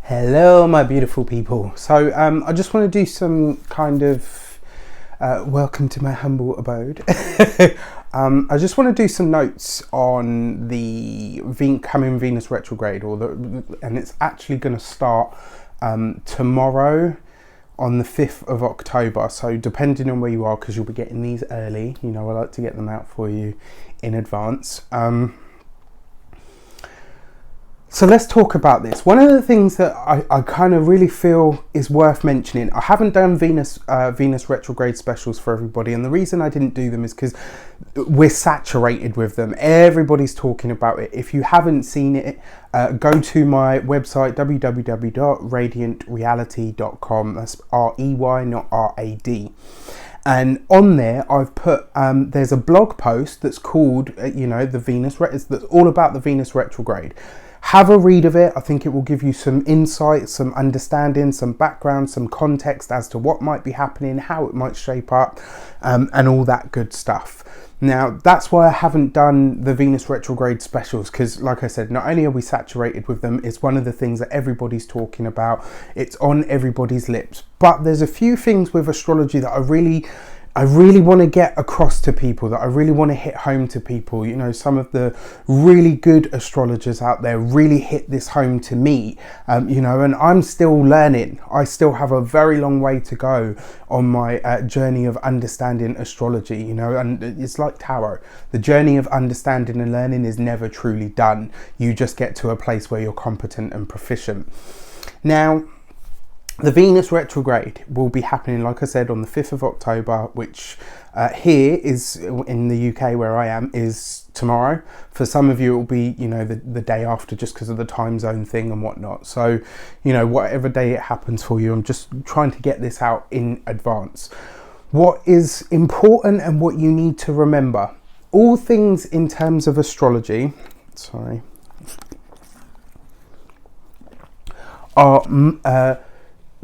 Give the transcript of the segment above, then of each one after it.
Hello, my beautiful people. So I just want to do some kind of welcome to my humble abode. I just want to do some notes on the coming Venus retrograde, and it's actually going to start tomorrow on the 5th of October. So depending on where you are, because you'll be getting these early, I like to get them out for you in advance. So let's talk about this. One of the things that I kind of really feel is worth mentioning, I haven't done Venus retrograde specials for everybody, and the reason I didn't do them is because we're saturated with them. Everybody's talking about it. If you haven't seen it, go to my website, www.reydiantreality.com. That's R-E-Y, not R-A-D. And on there, I've put, there's a blog post that's called, that's all about the Venus retrograde. Have a read of it. I think it will give you some insight, some understanding, some background, some context as to what might be happening, how it might shape up, and all that good stuff. Now, that's why I haven't done the Venus retrograde specials, because like I said, not only are we saturated with them, it's one of the things that everybody's talking about. It's on everybody's lips. But there's a few things with astrology that I really want to get across to people, that I really want to hit home to people. Some of the really good astrologers out there really hit this home to me, and I'm still learning. I still have a very long way to go on my journey of understanding astrology, and it's like tarot. The journey of understanding and learning is never truly done. You just get to a place where you're competent and proficient. Now, the Venus retrograde will be happening, like I said, on the 5th of October, which here is in the UK where I am is tomorrow. For some of you, it will be, the day after, just because of the time zone thing and whatnot. So, whatever day it happens for you, I'm just trying to get this out in advance. What is important and what you need to remember, all things in terms of astrology, are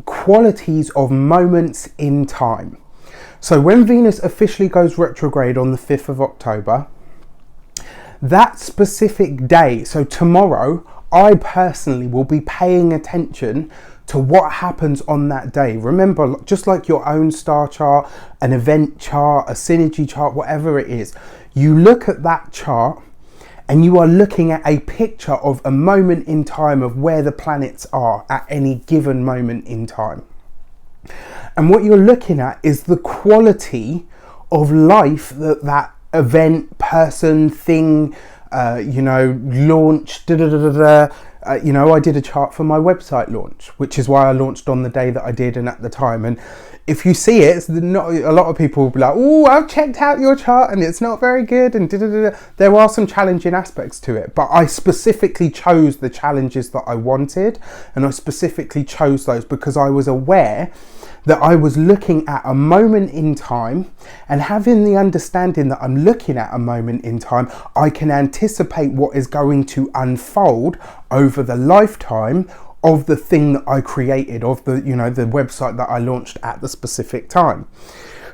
qualities of moments in time. So when Venus officially goes retrograde on the 5th of October, that specific day, so tomorrow, I personally will be paying attention to what happens on that day. Remember, just like your own star chart, an event chart, a synergy chart, whatever it is, you look at that chart and you are looking at a picture of a moment in time of where the planets are at any given moment in time. And what you're looking at is the quality of life that event, person, thing, launch, I did a chart for my website launch, which is why I launched on the day that I did and at the time. And if you see it, not a lot of people will be like, oh, I've checked out your chart and it's not very good, and there are some challenging aspects to it, but I specifically chose the challenges that I wanted, and I specifically chose those because I was aware that I was looking at a moment in time, and having the understanding that I'm looking at a moment in time, I can anticipate what is going to unfold over the lifetime of the thing that I created, of the website that I launched at the specific time.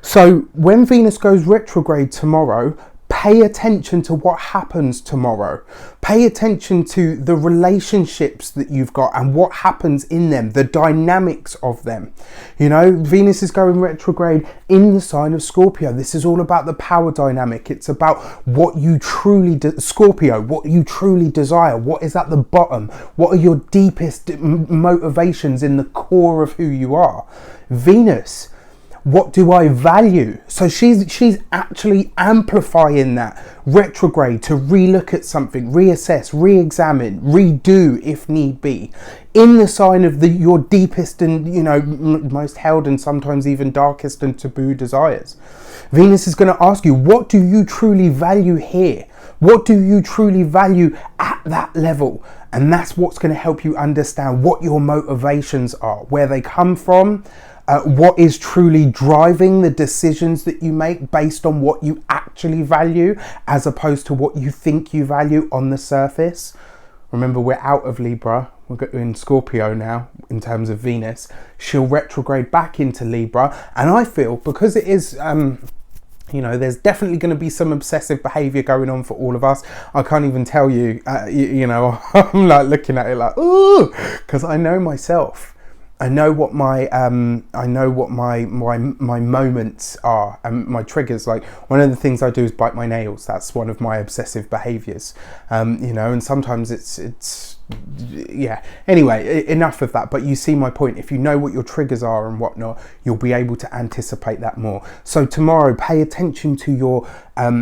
So when Venus goes retrograde tomorrow, pay attention to what happens tomorrow. Pay attention to the relationships that you've got and what happens in them, the dynamics of them. Venus is going retrograde in the sign of Scorpio. This is all about the power dynamic. It's about what you truly, Scorpio, what you truly desire. What is at the bottom? What are your deepest motivations in the core of who you are? Venus, what do I value? So she's actually amplifying that retrograde to relook at something, reassess, re-examine, redo if need be, in the sign of your deepest and most held and sometimes even darkest and taboo desires. Venus is going to ask you, what do you truly value here? What do you truly value at that level? And that's what's going to help you understand what your motivations are, where they come from, what is truly driving the decisions that you make based on what you actually value, as opposed to what you think you value on the surface. Remember, we're out of Libra, we're in Scorpio now in terms of Venus. She'll retrograde back into Libra, and I feel, because it is You know, there's definitely going to be some obsessive behavior going on for all of us. I can't even tell you, you know, I'm like looking at it like, ooh, because I know myself. I know what my my moments are and my triggers. Like, one of the things I do is bite my nails. That's one of my obsessive behaviors. You know, and sometimes it's yeah. Anyway, enough of that. But you see my point. If you know what your triggers are and whatnot, you'll be able to anticipate that more. So tomorrow, pay attention to your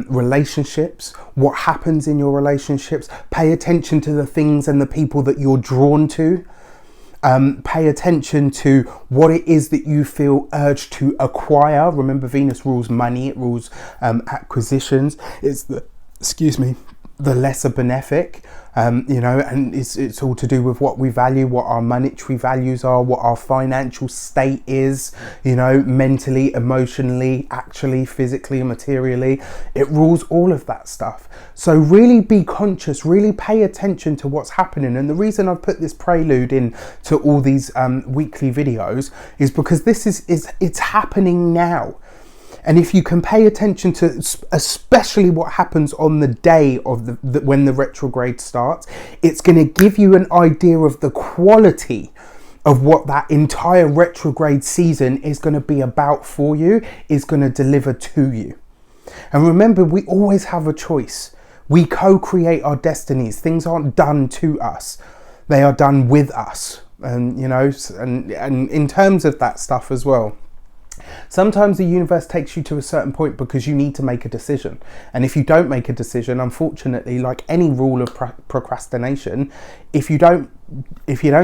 relationships, what happens in your relationships. Pay attention to the things and the people that you're drawn to. Pay attention to what it is that you feel urged to acquire. Remember, Venus rules money, it rules acquisitions. It's the, the lesser benefic, you know, and it's all to do with what we value, what our monetary values are, what our financial state is, you know, mentally, emotionally, actually, physically, and materially. It rules all of that stuff. So really be conscious, really pay attention to what's happening. And the reason I've put this prelude in to all these weekly videos is because this it's happening now. And if you can pay attention to especially what happens on the day of when the retrograde starts, it's going to give you an idea of the quality of what that entire retrograde season is going to be about for you, is going to deliver to you. And remember, we always have a choice. We co-create our destinies. Things aren't done to us. They are done with us. And, you know, and in terms of that stuff as well, sometimes the universe takes you to a certain point because you need to make a decision. And if you don't make a decision, unfortunately, like any rule of procrastination, if you don't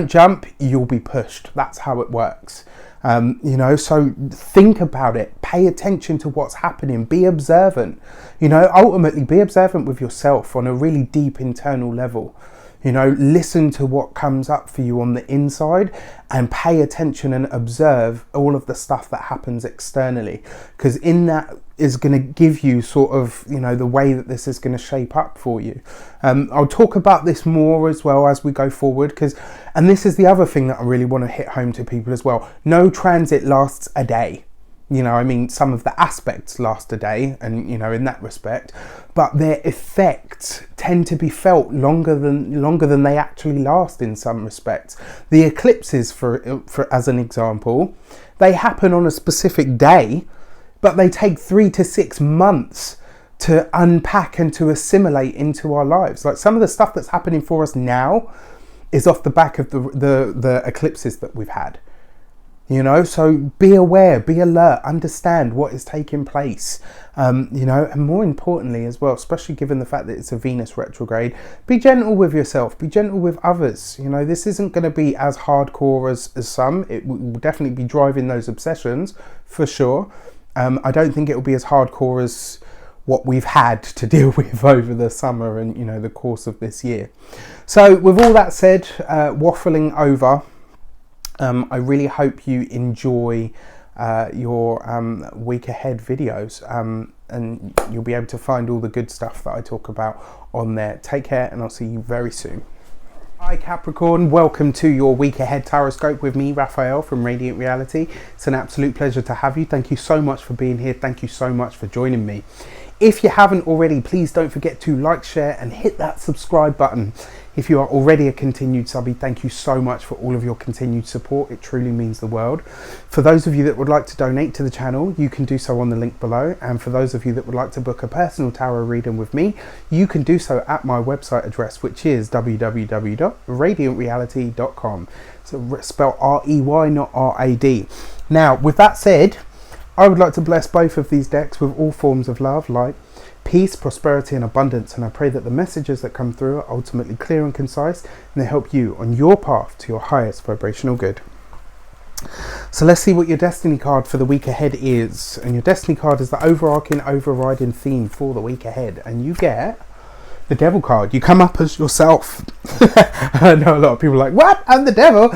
jump, you'll be pushed. That's how it works. You know, so think about it, pay attention to what's happening, be observant, you know, ultimately be observant with yourself on a really deep internal level. You know, listen to what comes up for you on the inside and pay attention and observe all of the stuff that happens externally, because in that is going to give you sort of, you know, the way that this is going to shape up for you. I'll talk about this more as well as we go forward, and this is the other thing that I really want to hit home to people as well. No transit lasts a day. You know, I mean, some of the aspects last a day, and, you know, in that respect, but their effects tend to be felt longer than they actually last in some respects. The eclipses, for as an example, they happen on a specific day, but they take 3 to 6 months to unpack and to assimilate into our lives. Like, some of the stuff that's happening for us now is off the back of the eclipses that we've had. You know, so be aware, be alert, understand what is taking place, you know, and more importantly as well, especially given the fact that it's a Venus retrograde, be gentle with yourself, be gentle with others. You know, this isn't going to be as hardcore as some. It will definitely be driving those obsessions for sure. I don't think it will be as hardcore as what we've had to deal with over the summer and, you know, the course of this year. So with all that said, waffling over, I really hope you enjoy your week ahead videos, and you'll be able to find all the good stuff that I talk about on there. Take care, and I'll see you very soon. Hi Capricorn, welcome to your week ahead Tarotscope with me, Raphael from Reydiant Reality. It's an absolute pleasure to have you. Thank you so much for being here. Thank you so much for joining me. If you haven't already, please don't forget to like, share, and hit that subscribe button. If you are already a continued subby, thank you so much for all of your continued support. It truly means the world. For those of you that would like to donate to the channel, you can do so on the link below. And for those of you that would like to book a personal tarot reading with me, you can do so at my website address, which is www.reydiantreality.com. So spelled R-E-Y, not R-A-D. Now, with that said, I would like to bless both of these decks with all forms of love, light, peace, prosperity, and abundance. And I pray that the messages that come through are ultimately clear and concise, and they help you on your path to your highest vibrational good. So let's see what your destiny card for the week ahead is. And your destiny card is the overriding theme for the week ahead. And you get the Devil card. You come up as yourself. I know a lot of people are like, what? I'm the devil.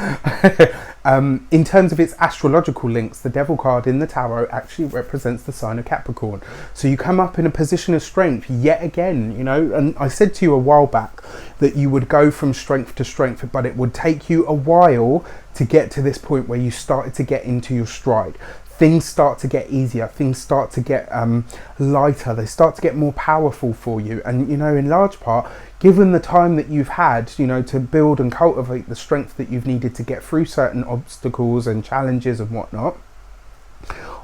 In terms of its astrological links, the Devil card in the tarot actually represents the sign of Capricorn. So you come up in a position of strength yet again, you know, and I said to you a while back that you would go from strength to strength, but it would take you a while to get to this point where you started to get into your stride. things start to get easier, things start to get lighter, they start to get more powerful for you. And you know, in large part, given the time that you've had, you know, to build and cultivate the strength that you've needed to get through certain obstacles and challenges and whatnot,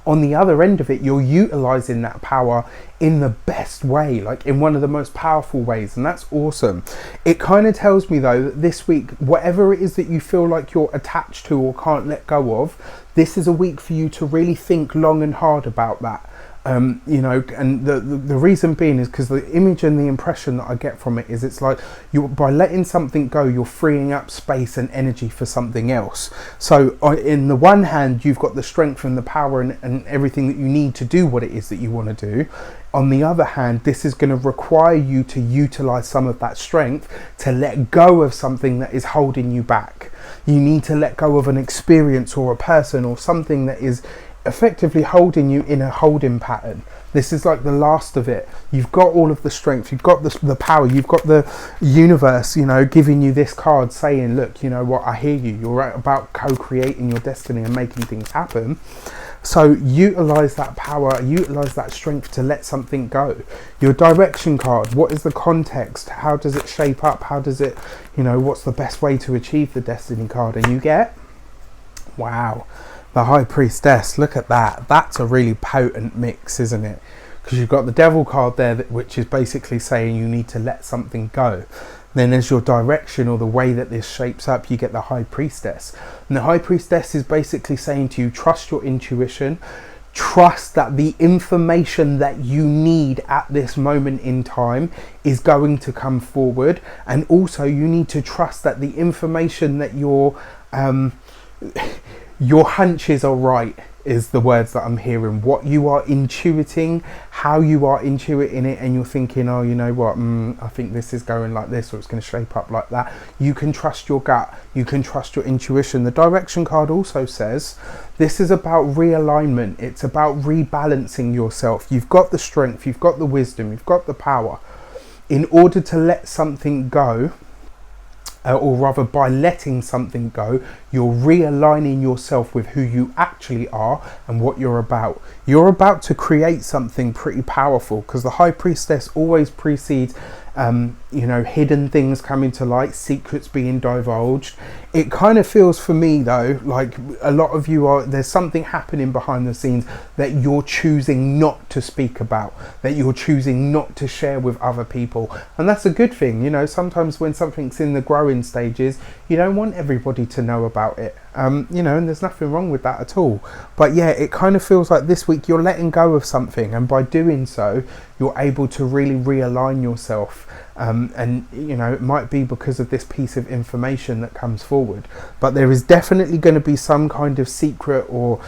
on the other end of it, you're utilizing that power in the best way, like in one of the most powerful ways, and that's awesome. It kind of tells me though that this week, whatever it is that you feel like you're attached to or can't let go of, this is a week for you to really think long and hard about that. You know, and the reason being is because the image and the impression that I get from it is, it's like by letting something go, you're freeing up space and energy for something else. So in the one hand, you've got the strength and the power and everything that you need to do what it is that you want to do. On the other hand, this is going to require you to utilize some of that strength to let go of something that is holding you back. You need to let go of an experience or a person or something that is effectively holding you in a holding pattern. This is like the last of it. You've got all of the strength, you've got the power, you've got the universe, you know, giving you this card saying, look, you know what, I hear you, you're right about co-creating your destiny and making things happen. So utilize that power, utilize that strength to let something go. Your direction card, what is the context? How does it shape up? How does it, you know, what's the best way to achieve the destiny card? And you get, wow, the High Priestess. Look at that. That's a really potent mix, isn't it? Because you've got the Devil card there, which is basically saying you need to let something go. Then as your direction or the way that this shapes up, you get the High Priestess. And the High Priestess is basically saying to you, trust your intuition, trust that the information that you need at this moment in time is going to come forward. And also you need to trust that the information that your hunches are right, is the words that I'm hearing. What you are intuiting, how you are intuiting it, and you're thinking, oh, you know what, I think this is going like this, or it's going to shape up like that. You can trust your gut, you can trust your intuition. The direction card also says this is about realignment, it's about rebalancing yourself. You've got the strength, you've got the wisdom, you've got the power. In order to let something go, or rather by letting something go, you're realigning yourself with who you actually are and what you're about. You're about to create something pretty powerful, because the High Priestess always precedes you know, hidden things coming to light, secrets being divulged. It kind of feels for me though like a lot of you are, there's something happening behind the scenes that you're choosing not to speak about, that you're choosing not to share with other people, and that's a good thing. You know, sometimes when something's in the growing stages, you don't want everybody to know about it, you know, and there's nothing wrong with that at all. But yeah, it kind of feels like this week you're letting go of something, and by doing so you're able to really realign yourself. And you know, it might be because of this piece of information that comes forward, but there is definitely going to be some kind of secret or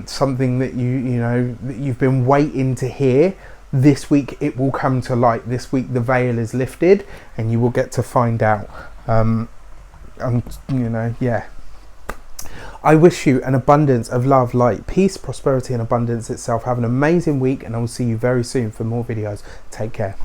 something that you know that you've been waiting to hear. This week it will come to light. This week the veil is lifted and you will get to find out. You know, yeah. I wish you an abundance of love, light, peace, prosperity and abundance itself. Have an amazing week, and I will see you very soon for more videos. Take care.